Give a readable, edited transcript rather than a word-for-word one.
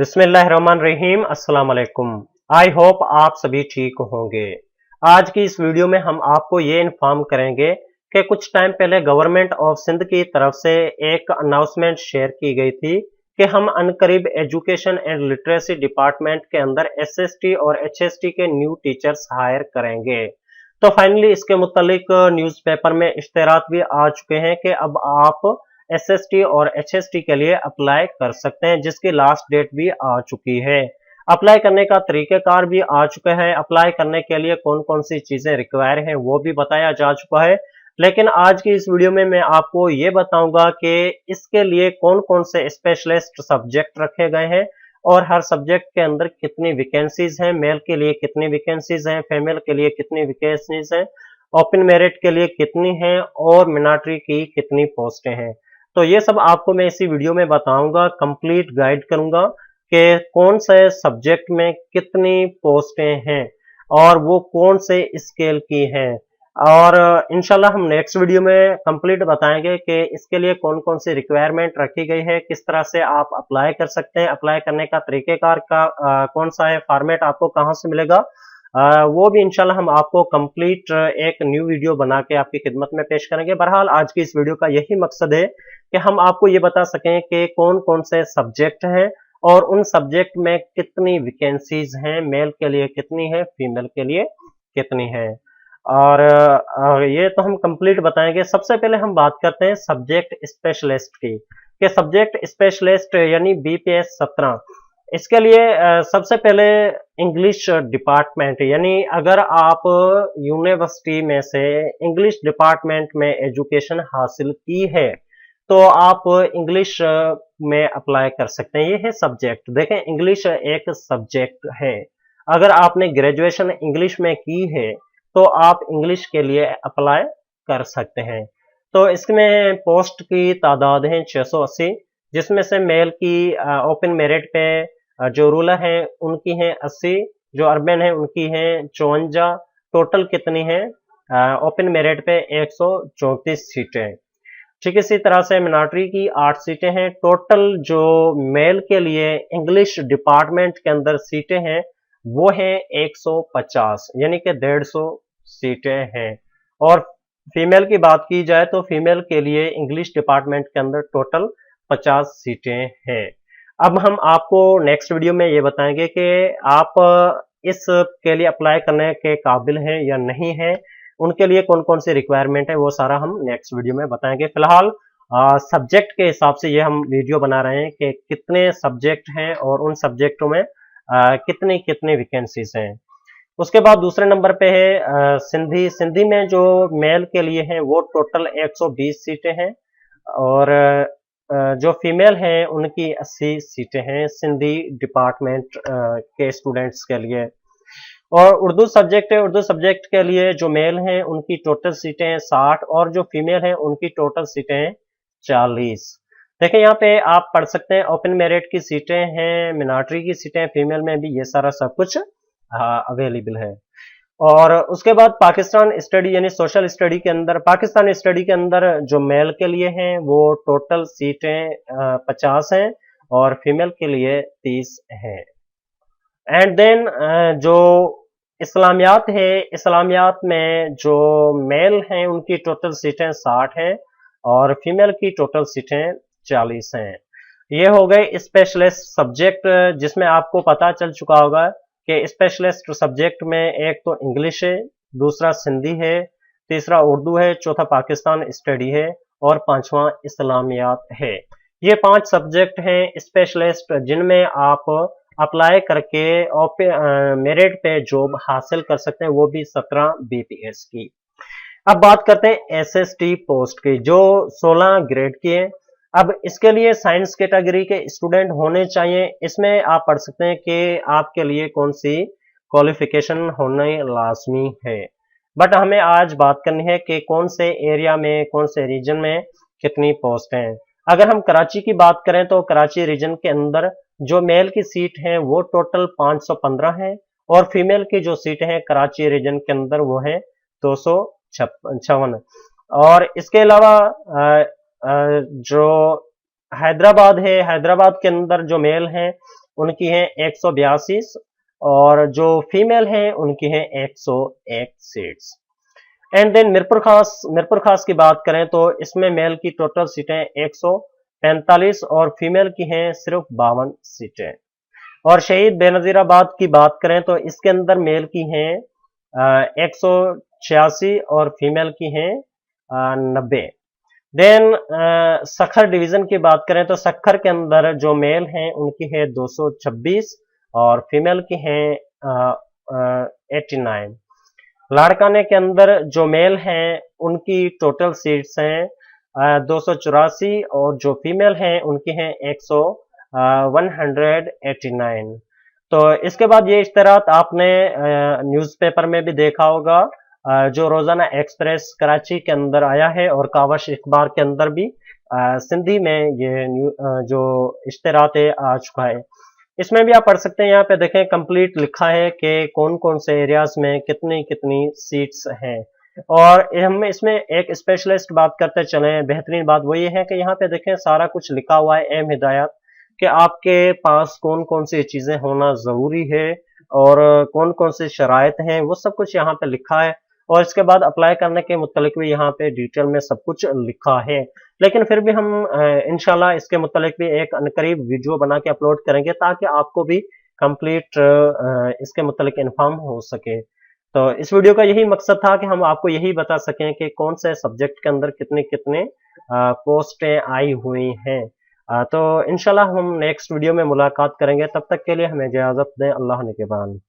बिस्मिल्लाहिर्रहमानिर्रहीम अस्सलाम वालेकुम। आई होप आप सभी ठीक होंगे। आज की इस वीडियो में हम आपको ये इन्फॉर्म करेंगे कि कुछ टाइम पहले गवर्नमेंट ऑफ सिंध की तरफ से एक अनाउंसमेंट शेयर की गई थी कि हम अनकरीब एजुकेशन एंड लिटरेसी डिपार्टमेंट के अंदर एसएसटी और एचएसटी के न्यू टीचर्स हायर करेंगे। तो फाइनली इसके मुतालिक न्यूज़पेपर में इश्तेहारात भी आ चुके हैं कि अब आप एसएसटी और एचएसटी के लिए अप्लाई कर सकते हैं, जिसकी लास्ट डेट भी आ चुकी है। अप्लाई करने का तरीक़ेकार भी आ चुका है। अप्लाई करने के लिए कौन कौन सी चीज़ें रिक्वायर हैं वो भी बताया जा चुका है। लेकिन आज की इस वीडियो में मैं आपको ये बताऊंगा कि इसके लिए कौन कौन से स्पेशलिस्ट सब्जेक्ट रखे गए हैं और हर सब्जेक्ट के अंदर कितनी वैकेंसीज हैं, मेल के लिए कितनी वैकेंसीज हैं, फीमेल के लिए कितनी वैकेंसीज हैं, ओपन मेरिट के लिए कितनी हैं और मिलिट्री की कितनी पोस्टें हैं। तो ये सब आपको मैं इसी वीडियो में बताऊंगा, कंप्लीट गाइड करूंगा कि कौन से सब्जेक्ट में कितनी पोस्टें हैं और वो कौन से स्केल की हैं। और इंशाल्लाह हम नेक्स्ट वीडियो में कंप्लीट बताएंगे कि इसके लिए कौन कौन सी रिक्वायरमेंट रखी गई है, किस तरह से आप अप्लाई कर सकते हैं, अप्लाई करने का तरीकेकार का कौन सा है, फॉर्मेट आपको कहाँ से मिलेगा। वो भी इंशाल्लाह हम आपको कंप्लीट एक न्यू वीडियो बना के आपकी खिदमत में पेश करेंगे। बहरहाल आज की इस वीडियो का यही मकसद है कि हम आपको ये बता सकें कि कौन कौन से सब्जेक्ट हैं और उन सब्जेक्ट में कितनी वैकेंसीज हैं, मेल के लिए कितनी है, फीमेल के लिए कितनी है। और ये तो हम कंप्लीट बताएंगे। सबसे पहले हम बात करते हैं सब्जेक्ट स्पेशलिस्ट की, कि सब्जेक्ट स्पेशलिस्ट यानी बीपीएस 17 इसके लिए सबसे पहले इंग्लिश डिपार्टमेंट, यानी अगर आप यूनिवर्सिटी में से इंग्लिश डिपार्टमेंट में एजुकेशन हासिल की है तो आप इंग्लिश में अप्लाई कर सकते हैं। ये है सब्जेक्ट। देखें, इंग्लिश एक सब्जेक्ट है। अगर आपने ग्रेजुएशन इंग्लिश में की है तो आप इंग्लिश के लिए अप्लाई कर सकते हैं। तो इसमें पोस्ट की तादाद है 680, जिसमें से मेल की ओपन मेरिट पे जो रूरल है उनकी हैं 80, जो अर्बन है उनकी हैं 54। टोटल कितनी है ओपन मेरिट पे 134 सीटें। ठीक इसी तरह से मिलिट्री की 8 सीटें हैं। टोटल जो मेल के लिए इंग्लिश डिपार्टमेंट के अंदर सीटें हैं वो हैं 150, यानी कि 150 सीटें हैं। और फीमेल की बात की जाए तो फीमेल के लिए इंग्लिश डिपार्टमेंट के अंदर टोटल 50 सीटें हैं। अब हम आपको नेक्स्ट वीडियो में ये बताएंगे कि आप इस के लिए अप्लाई करने के काबिल हैं या नहीं हैं, उनके लिए कौन कौन सी रिक्वायरमेंट है, वो सारा हम नेक्स्ट वीडियो में बताएंगे। फिलहाल सब्जेक्ट के हिसाब से ये हम वीडियो बना रहे हैं कि कितने सब्जेक्ट हैं और उन सब्जेक्टों में कितनी कितनी वैकेंसीज हैं। उसके बाद दूसरे नंबर पे है सिंधी। सिंधी में जो मेल के लिए हैं वो टोटल 120 सीटें हैं और जो फीमेल हैं उनकी 80 सीटें हैं सिंधी डिपार्टमेंट के स्टूडेंट्स के लिए। और उर्दू सब्जेक्ट है। उर्दू सब्जेक्ट के लिए जो मेल हैं उनकी टोटल सीटें हैं 60 और जो फीमेल हैं उनकी टोटल सीटें हैं 40। देखिए यहाँ पे आप पढ़ सकते हैं ओपन मेरिट की सीटें हैं, मिलिट्री की सीटें, फीमेल में भी ये सारा सब कुछ अवेलेबल है। और उसके बाद पाकिस्तान स्टडी यानी सोशल स्टडी के अंदर, पाकिस्तान स्टडी के अंदर जो मेल के लिए हैं वो टोटल सीटें 50 हैं और फीमेल के लिए 30 हैं। एंड देन जो इस्लामियात है, इस्लामियात में जो मेल हैं उनकी टोटल सीटें 60 हैं और फीमेल की टोटल सीटें 40 हैं। ये हो गए स्पेशलिस्ट सब्जेक्ट, जिसमें आपको पता चल चुका होगा कि स्पेशलिस्ट सब्जेक्ट में एक तो इंग्लिश है, दूसरा सिंधी है, तीसरा उर्दू है, चौथा पाकिस्तान स्टडी है और पांचवा इस्लामियात है। ये 5 सब्जेक्ट हैं स्पेशलिस्ट जिनमें आप अप्लाई करके मेरिट पे जॉब हासिल कर सकते हैं, वो भी 17 बीपीएस की। अब बात करते हैं एसएसटी पोस्ट की जो 16 ग्रेड की है। अब इसके लिए साइंस कैटेगरी के स्टूडेंट होने चाहिए। इसमें आप पढ़ सकते हैं कि आपके लिए कौन सी क्वालिफिकेशन होने लाजमी है। बट हमें आज बात करनी है कि कौन से एरिया में, कौन से रीजन में कितनी पोस्ट हैं। अगर हम कराची की बात करें तो कराची रीजन के अंदर जो मेल की सीट है वो टोटल 515 है और फीमेल की जो सीट है कराची रीजन के अंदर वो है 256। और इसके अलावा जो हैदराबाद है, हैदराबाद के अंदर जो मेल है उनकी हैं 182 और जो फीमेल हैं उनकी हैं 101 सीट्स। एंड देन मिरपुर खास की बात करें तो इसमें मेल की टोटल सीटें 145 और फीमेल की हैं सिर्फ 52 सीटें। और शहीद बेनजीराबाद की बात करें तो इसके अंदर मेल की हैं 186 और फीमेल की हैं 90। देन सखर डिवीजन की बात करें तो सखर के अंदर जो मेल हैं उनकी है 226 और फीमेल की हैं 89। लाड़काने के अंदर जो मेल हैं उनकी टोटल सीट्स हैं 284 और जो फीमेल हैं उनकी हैं 189। तो इसके बाद ये इश्तरात आपने न्यूज़पेपर में भी देखा होगा, जो रोजाना एक्सप्रेस कराची के अंदर आया है और कावश अखबार के अंदर भी सिंधी में ये जो इश्तरात आ चुका है। इसमें भी आप पढ़ सकते हैं, यहाँ पे देखें कंप्लीट लिखा है कि कौन कौन से एरियाज में कितनी कितनी सीट्स हैं। और हम इसमें एक स्पेशलिस्ट बात करते चले, बेहतरीन बात वो ये है कि यहाँ पे देखें सारा कुछ लिखा हुआ है, अहम हिदायत कि आपके पास कौन कौन सी चीजें होना जरूरी है और कौन कौन सी शराइत हैं, वो सब कुछ यहाँ पे लिखा है। और इसके बाद अप्लाई करने के मुतालिक भी यहाँ पे डिटेल में सब कुछ लिखा है। लेकिन फिर भी हम इंशाल्लाह इसके मुतालिक भी एक अनकरीब वीडियो बना के अपलोड करेंगे ताकि आपको भी कंप्लीट इसके मुतालिक इन्फॉर्म हो सके। तो इस वीडियो का यही मकसद था कि हम आपको यही बता सकें कि कौन से सब्जेक्ट के अंदर कितने कितने पोस्टें आई हुई हैं। तो इंशाल्लाह हम नेक्स्ट वीडियो में मुलाकात करेंगे, तब तक के लिए हमें इजाजत दें। अल्लाह निगहबान।